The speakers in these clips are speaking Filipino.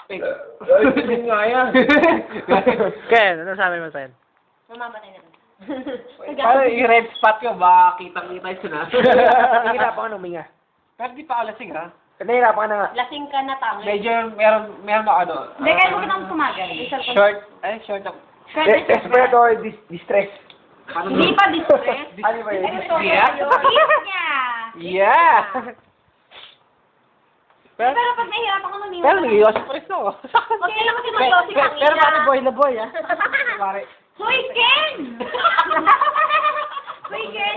Ay, nga yan. Ken, ano sabi mo, Sen? Mamamatay na. Paano i-red spot ko ba? Kitang-kita yung sinabi. Nahihirapan ka huminga. Pero di pa ako lasing, ha? Nahihirapan ka na nga. Lasing ka na tangi. Medyo, meron ako ano. Hindi, kaya mo kitang tumagal. Short, short ako. Respiratory distress. Hindi pa distress. Ano ba yun? Yeah. Yeah! Pero pag nahihirapan ka huminga. Pero nag-iosip pa rin ako. Huwag ka lang kasi mag-yosip ang Pero paano boy na boy, ha? Pare. Hoy, Ken! Hoy, Ken.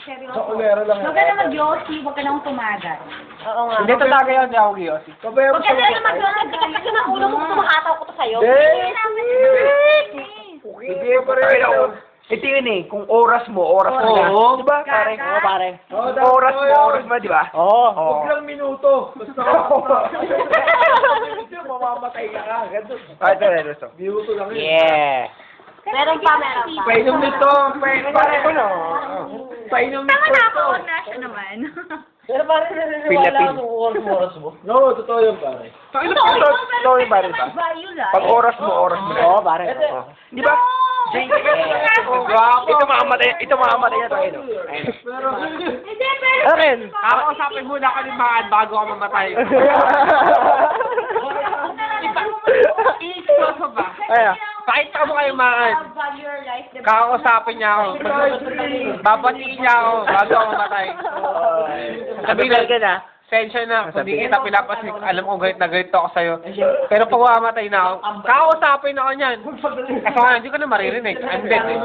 Seryoso. So, meron lang. Huwag ka na mag-yossi, huwag ka nang tumagal. Oo nga. Hindi talaga yun, hindi ako giyosi. Huwag ka na mag-yossi, kasi ng ulo mo kumakataw ko to sa'yo. Hindi pa rin ako. Ito yun eh, kung oras mo na. Oo. Diba, pare? Gaga. Oo, pare. Oo, Kung oras mo, di ba? Oo. Huwag lang minuto. Basta mamamatay ka ka. Ganun. Ito. Minuto lang yun. Yeah. Meron pa. Painom nito. Pare ko no. Painom nito. Tama na ako, na siya naman. Pero pare, Philippine. oras mo. No, totoo yun pare. Ito yung pare ba? Pag oras mo na. Oo, pare. Di ba? Ito mamamatay na tayo. Pero, Akin. kakausapin muna ka ng mga bago ka mamatay. Seryoso ba? Ayan. Pakita mo kayo maan. Kakausapin niya ako. Babatiin niya ako bago ako mamatay. Sabi ka na. Sensya na, kung di kita pinapasik, alam ko galit na galit ako sa'yo. Pero pag mamatay na ako, kakausapin ako niyan. Kasi nga, hindi ko na maririnig. I'm dead eh.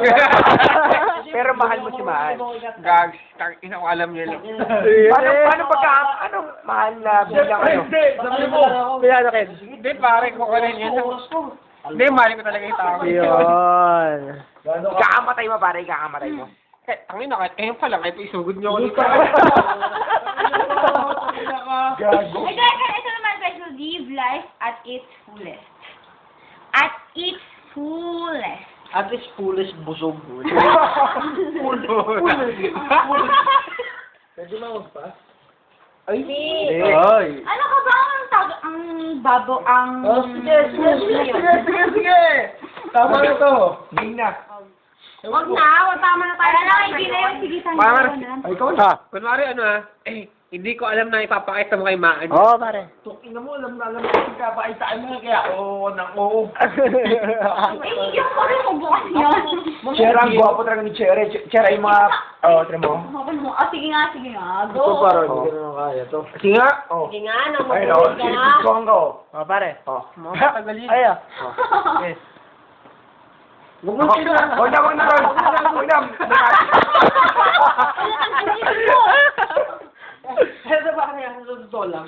Pero mahal mo si Mahal. Gags, ina ko alam niya lang. Paano mahal na bilang kayo? Kaya na, Ken. Hindi pare, kung ano yun. Hindi, mahal ko talaga yung tao. Yun. Kakamatay mo, pare. Kakamatay mo. Ang ina, kahit kayo pa lang, ay isugod niyo ako dito. Gago. Ito naman, guys, will live life at its fullest. At its fullest. At least foolish busog. Pwede mo magpas? Ay! Ay! Ano ka ba ang babo, ang... Sige! Tama na to. Ging na. Wag tama na tayo. Hindi na yung sigitan Parang, ay, ikaw na. Kunwari, hindi ko alam na ipapakita mo kay Maan. Oo, pare. Ina mo, alam na ipapakita mo kaya oo. Yung ko rin magbukas yun. Chera, ang guwapo talaga ni Chera. Chera yung mga... Oo, tira mo. Sige nga. Go. Ito parang hindi ko na kaya to. Sige nga. Oh. Sige nga, Ay, namukulit ka na. Kung ko. Oo, pare. Oo. Matagalin. Ay, ah. Yes. Huwag mo sila. Huwag na. Pero ba kaya sa totoo lang?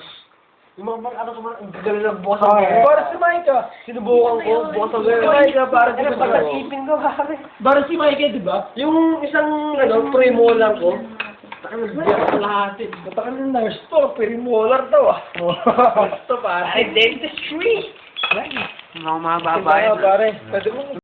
Yung mga ang gagawin ng boss ang para si Micah. Sinubukan ko, boss ang gagawin. Si Micah, para si pagkakipin ko, pare. Para si Micah, di ba? Yung isang, premolar ko. Taka nagbiyak sa lahat eh. Taka ng nurse to, premolar daw ah. Ito pare. Ay, dentistry. Mga mababa. Pare, pwede mo